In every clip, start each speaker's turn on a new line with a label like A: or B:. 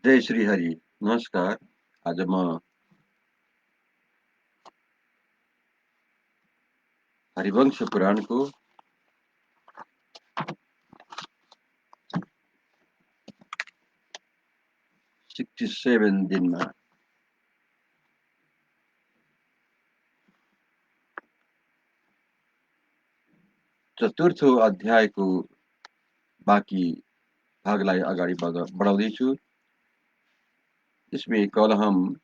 A: जय श्री हरि। नमस्कार। आज हम हरिवंश पुराण को 67 दिनमा। चतुर्थ अध्यायको बाँकी भागलाई अगाडि बढाउँदैछु। इसमें कल हम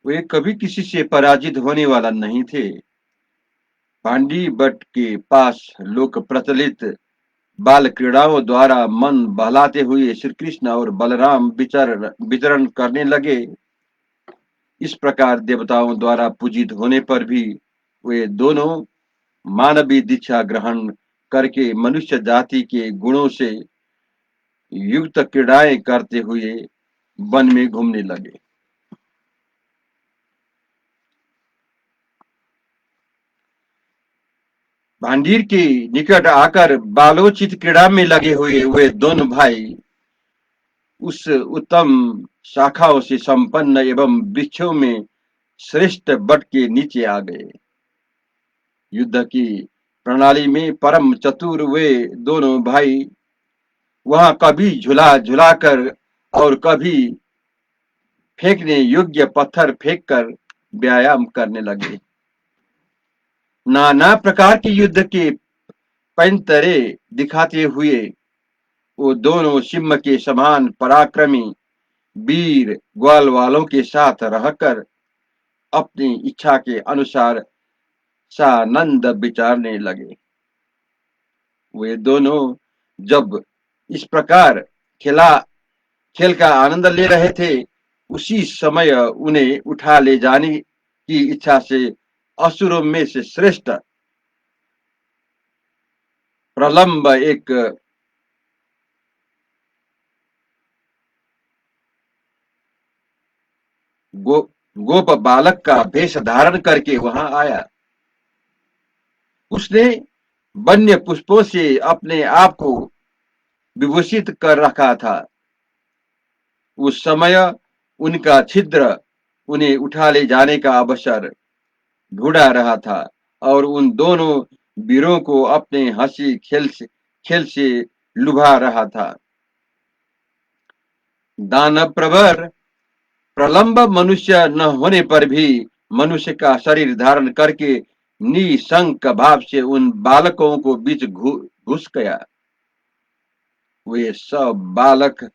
A: वे कभी किसी से पराजित होने वाला नहीं थे। भांडी बट के पास लोक प्रचलित बाल क्रीड़ाओं द्वारा मन बहलाते हुए श्री कृष्ण और बलराम विचरण करने लगे। इस प्रकार देवताओं द्वारा पूजित होने पर भी वे दोनों मानवीय दीक्षा ग्रहण करके मनुष्य जाति के गुणों से युक्त क्रीड़ाएं करते हुए वन में घूमने लगे। भांडीर के निकट आकर बालोचित क्रीड़ा में लगे हुए वे दोनों भाई उस उत्तम शाखाओं से संपन्न एवं वृक्षों में श्रेष्ठ बट के नीचे आ गए। युद्ध की प्रणाली में परम चतुर वे दोनों भाई वहां कभी झुला झुलाकर और कभी फेंकने योग्य पत्थर फेंककर व्यायाम करने लगे। नाना प्रकार के युद्ध के पैंतरे दिखाते हुए वो दोनों सिंह के समान पराक्रमी वीर ग्वाल वालों के साथ रहकर अपनी इच्छा के अनुसार सानंद विचारने लगे। वे दोनों जब इस प्रकार खेल का आनंद ले रहे थे, उसी समय उन्हें उठा ले जाने की इच्छा से असुरों में से श्रेष्ठ प्रलंब एक गोप बालक का भेष धारण करके वहां आया। उसने वन्य पुष्पों से अपने आप को विभूषित कर रखा था। उस समय उनका छिद्र उन्हें उठा ले जाने का अवसर ढूंढा रहा था और उन दोनों वीरों को अपने हंसी खेल से लुभा रहा था। दानव प्रवर प्रलंब मनुष्य न होने पर भी मनुष्य का शरीर धारण करके निशंक भाव से उन बालकों को बीच घुस गया। वे सब बालक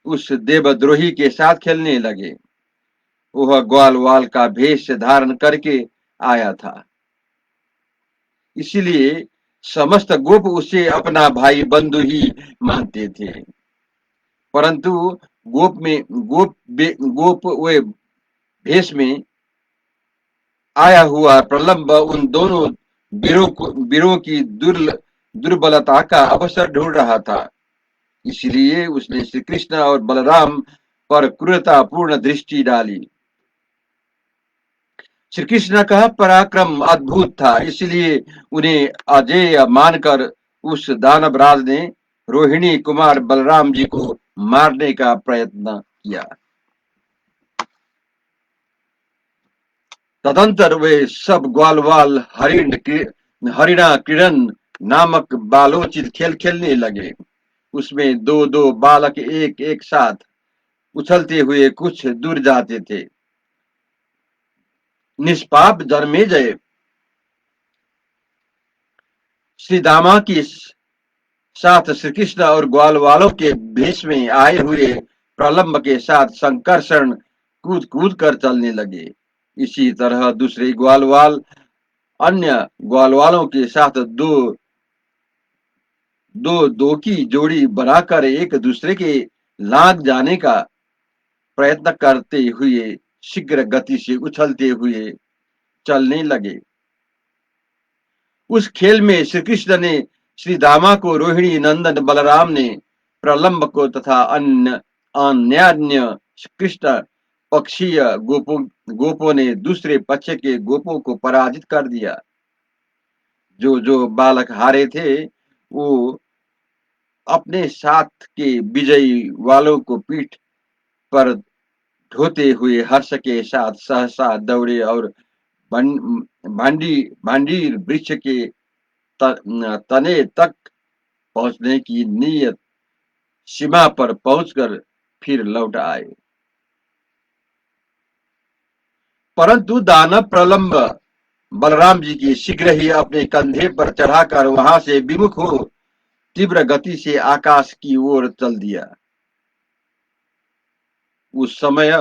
A: उस देवद्रोही के साथ खेलने लगे। वह ग्वाल वाल का भेष धारण करके आया था, इसलिए समस्त गोप उसे अपना भाई बंधु ही मानते थे। परंतु गोप वे भेष में आया हुआ प्रलंब उन दोनों वीरों की दुर्बलता का अवसर ढूंढ रहा था। इसलिए उसने श्री कृष्ण और बलराम पर क्रूरतापूर्ण दृष्टि डाली। श्री कृष्ण का पराक्रम अद्भुत था, इसलिए उन्हें अजेय मानकर उस दानवराज ने रोहिणी कुमार बलराम जी को मारने का प्रयत्न किया। तदंतर वे सब ग्वालवाल हरिणा किरण नामक बालोचित खेल खेलने लगे। उसमें दो दो बालक एक एक साथ उछलते हुए कुछ दूर जाते थे। निष्पाप जन्मेजय श्री दामा की साथ श्री कृष्ण और ग्वाल वालों के भेष में आए हुए प्रलंब के साथ संकर्षण कूद कूद कर चलने लगे। इसी तरह दूसरे ग्वालवाल अन्य ग्वालवालों के साथ दो की जोड़ी बनाकर एक दूसरे के लाग जाने का प्रयत्न करते हुए शीघ्र गति से उछलते हुए चलने लगे। उस खेल में श्री कृष्ण ने श्री दामा को, रोहिणी नंदन बलराम ने प्रलंब को तथा अन्य कृष्ण पक्षीय गोपों ने दूसरे पक्ष के गोपों को पराजित कर दिया। जो जो बालक हारे थे वो अपने साथ के विजयी वालों को पीठ पर ढोते हुए हर्ष के साथ सहसा दौड़े और भांडीर वृक्ष के तने तक पहुंचने की नीयत सीमा पर पहुंचकर फिर लौट आए। परंतु दानव प्रलंब बलराम जी की शीघ्र ही अपने कंधे पर चढ़ाकर वहां से विमुख हो तीव्र गति से आकाश की ओर चल दिया। उस समय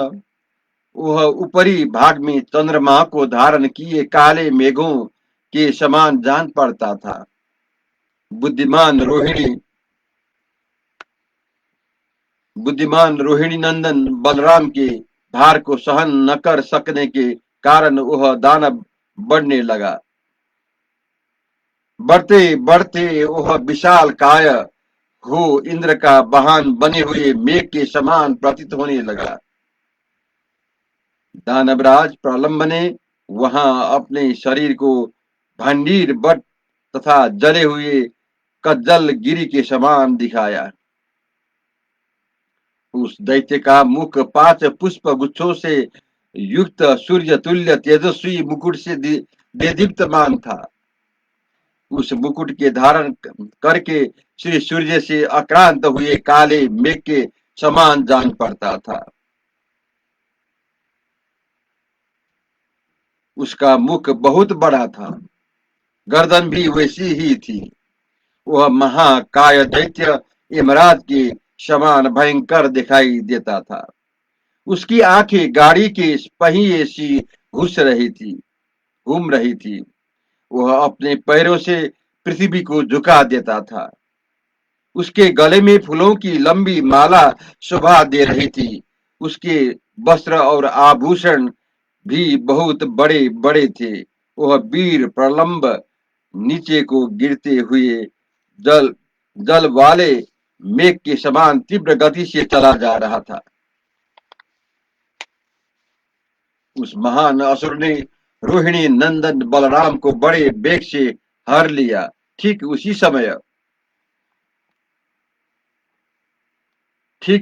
A: वह ऊपरी भाग में चंद्रमा को धारण किए काले मेघों के समान जान पड़ता था। बुद्धिमान रोहिणी नंदन बलराम के भार को सहन न कर सकने के कारण वह दानव बढ़ने लगा। बढ़ते बढ़ते वह विशाल काय हो इंद्र का वाहन बने हुए मेघ के समान प्रतीत होने लगा। दानवराज प्रलंब ने वहां अपने शरीर को भंडीर बट तथा जले हुए कज्जल गिरी के समान दिखाया। उस दैत्य का मुख 5 पुष्प गुच्छों से युक्त सूर्य तुल्य तेजस्वी मुकुट से देदीप्यमान था। उस मुकुट के धारण करके श्री सूर्य से आक्रांत हुए काले मेघ के समान जान पड़ता था। उसका मुख बहुत बड़ा था, गर्दन भी वैसी ही थी। वह महाकाय दैत्य यमराज के समान भयंकर दिखाई देता था। उसकी आंखें गाड़ी के पहिए सी घूम रही थी। वह अपने पैरों से पृथ्वी को झुका देता था। उसके गले में फूलों की लंबी माला शोभा दे रही थी। उसके वस्त्र और आभूषण भी बहुत बड़े बड़े थे। वह वीर प्रलंब नीचे को गिरते हुए जल जल वाले मेघ के समान तीव्र गति से चला जा रहा था। उस महान असुर ने रोहिणी नंदन बलराम को बड़े वेग से हर लिया। ठीक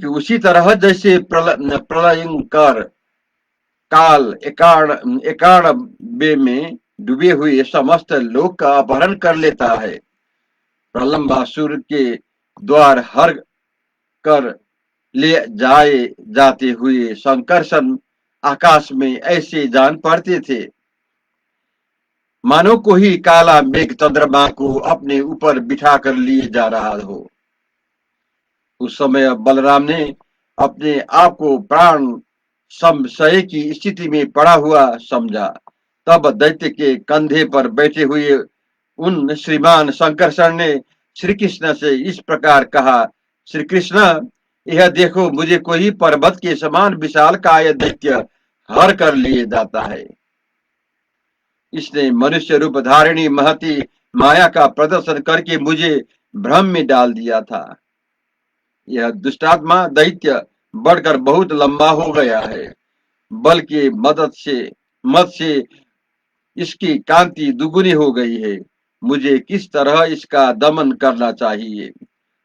A: उसी तरह जैसे प्रलयंकर काल एकाणबे में डूबे हुए समस्त लोक का अपहरण कर लेता है, प्रलंबासुर के द्वार हर कर ले जाते हुए संकर्षण आकाश में ऐसे जान पड़ते थे मानो कोई काला मेघ चंद्रमा को अपने ऊपर बिठा कर लिए जा रहा हो। उस समय बलराम ने अपने आप को प्राण संशय की स्थिति में पड़ा हुआ समझा। तब दैत्य के कंधे पर बैठे हुए उन श्रीमान शंकरषण ने श्री कृष्ण से इस प्रकार कहा, श्री कृष्ण, यह देखो, मुझे कोई पर्वत के समान विशाल काय दैत्य हर कर लिए जाता है। इसने मनुष्य रूप धारिणी महती माया का प्रदर्शन करके मुझे भ्रम में डाल दिया था। यह दुष्टात्मा दैत्य बढ़कर बहुत लंबा हो गया है। बल की मद से इसकी कांति दुगुनी हो गई है। मुझे किस तरह इसका दमन करना चाहिए।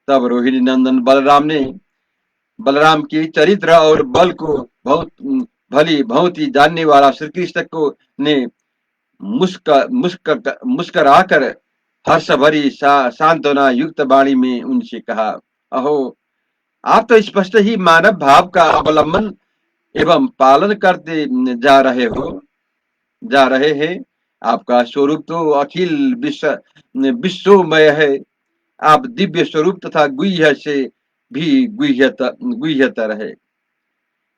A: तब रोहिणी नंदन बलराम के चरित्र और बल को भली भांति जानने वाला श्री कृष्ण को ने मुस्कराकर हर्ष भरी सांत्वना युक्त वाणी में उनसे कहा, अहो, आप तो स्पष्ट ही मानव भाव का अवलंबन एवं पालन करते जा रहे हैं। आपका स्वरूप तो अखिल विश्वमय है। आप दिव्य स्वरूप तथा गुह्य से भी गुह्यतर है।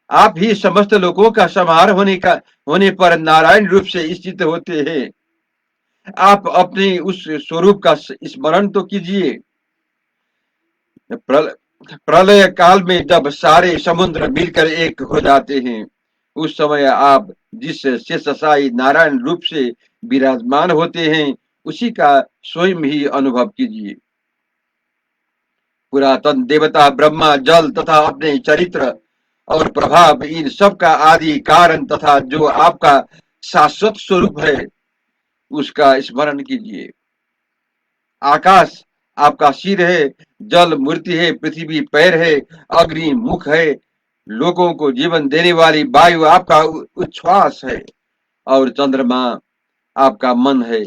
A: आप ही समस्त लोगों का संहार होने पर नारायण रूप से स्थित होते हैं। आप अपने उस स्वरूप का स्मरण तो कीजिए। प्रलय काल में जब सारे समुद्र मिलकर एक हो जाते हैं, उस समय आप जिस शेषशायी नारायण रूप से विराजमान होते हैं, उसी का स्वयं ही अनुभव कीजिए। पुरातन देवता ब्रह्मा जल तथा अपने चरित्र और प्रभाव, इन सब का आदि कारण तथा जो आपका शाश्वत स्वरूप है, उसका स्मरण कीजिए। आकाश आपका सिर है, जल मूर्ति है, पृथ्वी पैर है, अग्नि मुख है, लोगों को जीवन देने वाली वायु आपका उच्छ्वास है और चंद्रमा आपका मन है।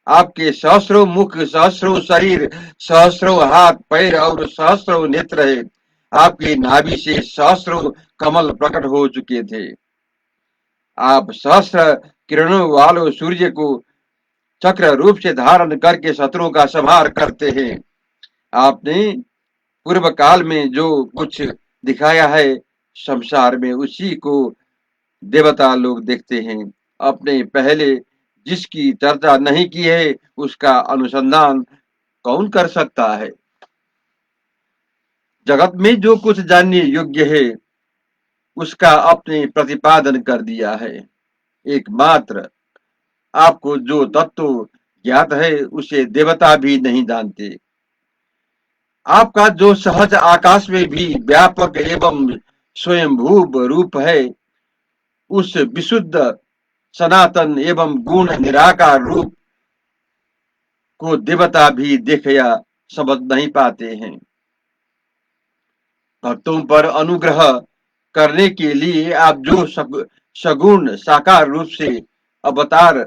A: आपके सहस्रों मुख, सहस्रों शरीर, सहस्रों हाथ पैर और सहस्रों नेत्र है। आपकी नाभि से सहस्रों कमल प्रकट हो चुके थे। आप सहस्र किरणों वालों सूर्य को चक्र रूप से धारण करके शत्रुओं का संहार करते हैं। आपने पूर्व काल में जो कुछ दिखाया है संसार में, उसी को देवता लोग देखते हैं। अपने पहले जिसकी चर्चा नहीं की है उसका अनुसंधान कौन कर सकता है। जगत में जो कुछ जानने योग्य है उसका अपने प्रतिपादन कर दिया है। एकमात्र आपको जो तत्व ज्ञात है उसे देवता भी नहीं जानते। आपका जो सहज आकाश में भी व्यापक एवं स्वयंभू रूप है, उस विशुद्ध सनातन एवं गुण निराकार रूप को देवता भी देख या समझ नहीं पाते हैं। भक्तों पर अनुग्रह करने के लिए आप जो सगुण साकार रूप से अवतार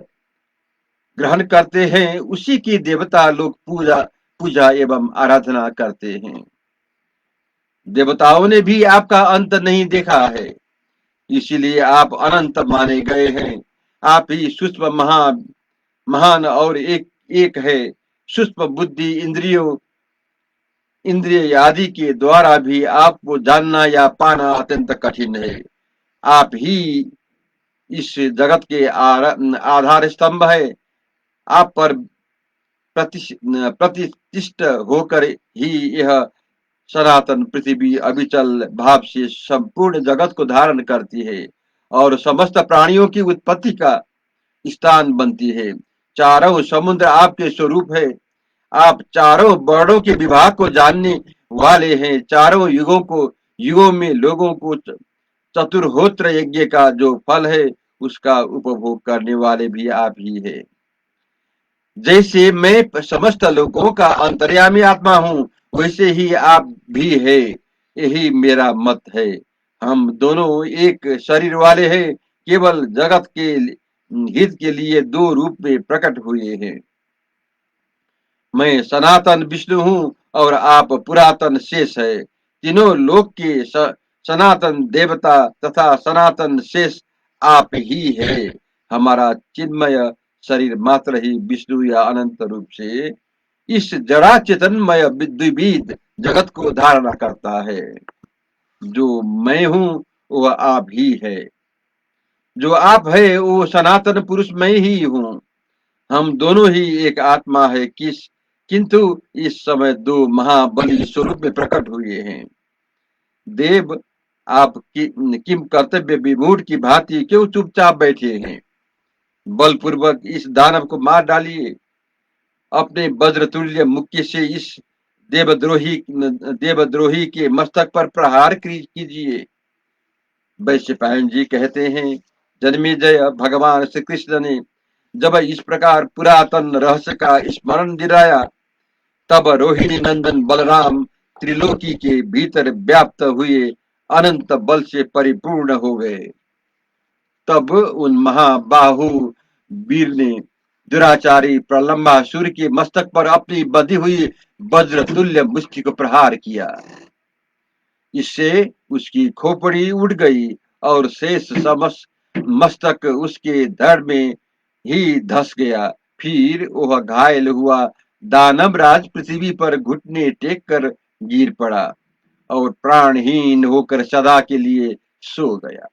A: ग्रहण करते हैं, उसी की देवता लोग पूजा पूजा एवं आराधना करते हैं। देवताओं ने भी आपका अंत नहीं देखा है, इसीलिए आप अनंत माने गए हैं। आप ही सूक्ष्म महान और एक है। सूक्ष्म बुद्धि इंद्रियों इंद्रिय आदि के द्वारा भी आपको जानना या पाना अत्यंत कठिन है। आप ही इस जगत के आधार स्तंभ है। आप पर प्रतिष्ठित होकर ही यह सनातन पृथ्वी अविचल भाव से संपूर्ण जगत को धारण करती है और समस्त प्राणियों की उत्पत्ति का स्थान बनती है। चारों समुद्र आपके स्वरूप है। आप चारों वर्णों के विभाग को जानने वाले हैं। चारों युगों में लोगों को चतुर्होत्र यज्ञ का जो फल है उसका उपभोग करने वाले भी आप ही है। जैसे मैं समस्त लोगों का अंतर्यामी आत्मा हूँ, वैसे ही आप भी है। यही मेरा मत है। हम दोनों एक शरीर वाले हैं, केवल जगत के हित के लिए दो रूप में प्रकट हुए हैं। मैं सनातन विष्णु हूँ और आप पुरातन शेष है। तीनों लोक के सनातन देवता तथा सनातन शेष आप ही है। हमारा चिन्मय शरीर मात्र ही विष्णु या अनंत रूप से इस जड़ा चेतनमय द्विविध जगत को धारणा करता है। जो मैं हूँ वह आप ही है। जो आप है वो सनातन पुरुष मैं ही हूँ। हम दोनों ही एक आत्मा है। किंतु इस समय दो महाबली स्वरूप में प्रकट हुए हैं। देव, आप किम कर्तव्य विमूढ़ की भांति क्यों चुपचाप बैठे हैं? बलपूर्वक इस दानव को मार डालिए। अपने वज्रतुल्य मुक्के से इस देवद्रोही के मस्तक पर प्रहार कीजिए। वैश्यपायन जी कहते हैं, जन्मेजय भगवान श्री कृष्ण ने जब इस प्रकार पुरातन रहस्य का स्मरण दिलाया, तब रोहिणी नंदन बलराम त्रिलोकी के भीतर व्याप्त हुए अनंत बल से परिपूर्ण हो गए। तब उन महाबाहु वीर ने दुराचारी प्रलंबासुर के मस्तक पर अपनी बंधी हुई वज्र तुल्य मुष्टि को प्रहार किया। इससे उसकी खोपड़ी उड़ गई और शेष मस्तक उसके धड़ में ही धस गया। फिर वह घायल हुआ दानवराज पृथ्वी पर घुटने टेक कर गिर पड़ा और प्राणहीन होकर सदा के लिए सो गया।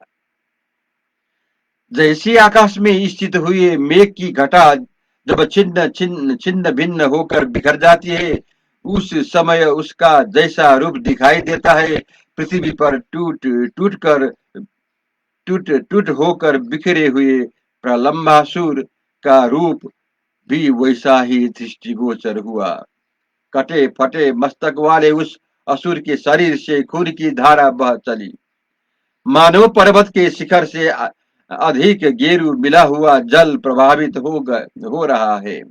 A: जैसे आकाश में स्थित हुए मेघ की घटा जब छिन्न छिन्न छिन्न भिन्न होकर बिखर जाती है, उस समय उसका जैसा रूप दिखाई देता है, पृथ्वी पर टूट टूट होकर बिखरे हुए प्रलंबासुर का रूप भी वैसा ही दृष्टिगोचर हुआ। कटे फटे मस्तक वाले उस असुर के शरीर से खून की धारा बह चली। मानव पर्वत के शिखर से अधिक गेरू मिला हुआ जल प्रभावित हो रहा है।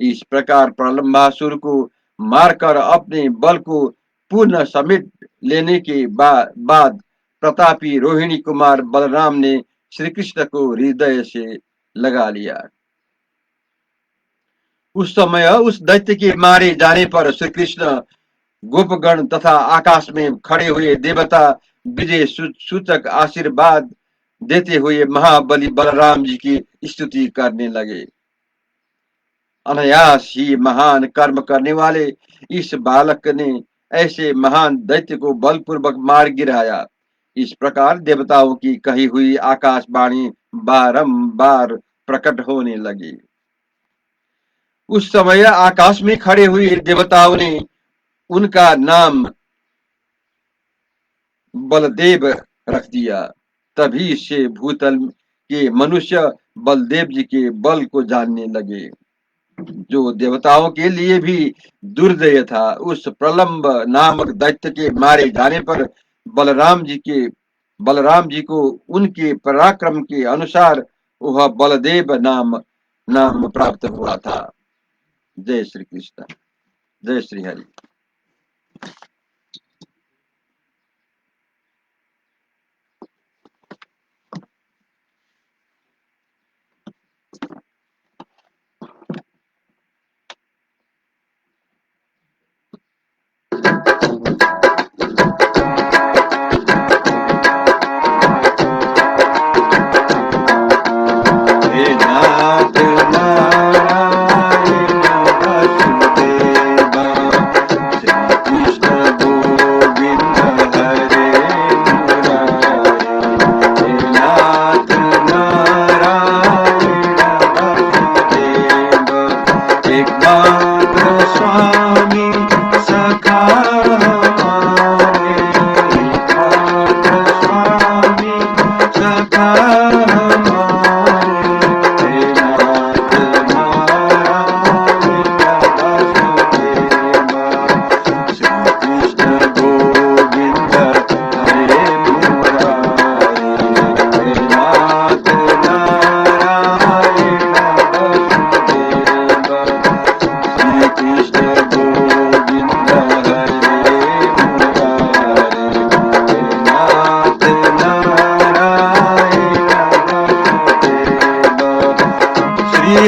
A: इस प्रकार प्रलंबासुर को मारकर अपने बल को पुनः समेट लेने के बाद प्रतापी रोहिणी कुमार बलराम ने श्री कृष्ण को हृदय से लगा लिया। उस समय उस दैत्य के मारे जाने पर श्री कृष्ण गोपगण तथा आकाश में खड़े हुए देवता विजय सूचक आशीर्वाद देते हुए महाबली बलराम जी की स्तुति करने लगे। अनायास ही महान कर्म करने वाले इस बालक ने ऐसे महान दैत्य को बलपूर्वक मार गिराया। इस प्रकार देवताओं की कही हुई आकाशवाणी बारंबार प्रकट होने लगी। उस समय आकाश में खड़े हुए देवताओं ने उनका नाम बलदेव रख दिया। तभी से भूतल के मनुष्य बलदेव जी के बल को जानने लगे, जो देवताओं के लिए भी दुर्दय था। उस प्रलंब नामक दैत्य के मारे जाने पर बलराम जी को उनके पराक्रम के अनुसार वह बलदेव नाम प्राप्त हुआ था। जय श्री कृष्ण, जय श्री हरि।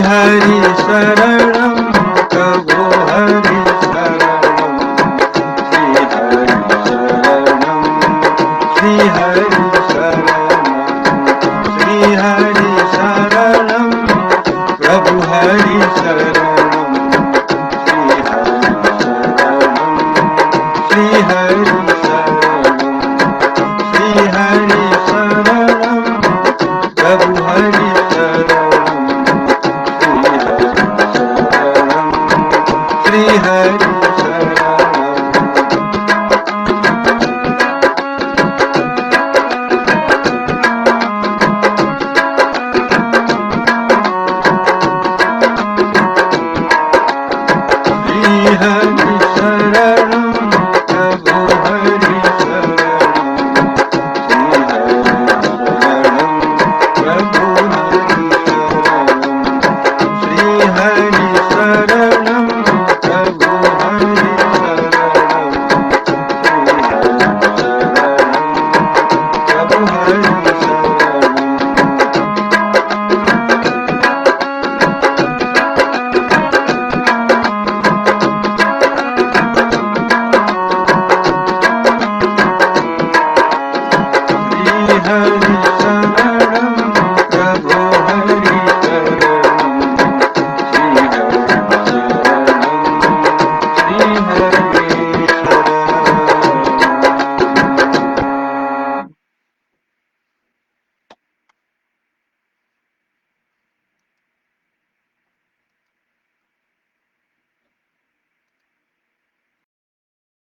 A: हरि शरणं प्रभो हरि शरणं, श्री हरि शरणं, श्री हरि शरणं प्रभु हरि शरणं, श्री हरि शरणं, श्री हरि शरणं प्रभु हरि शरणं, श्री हरि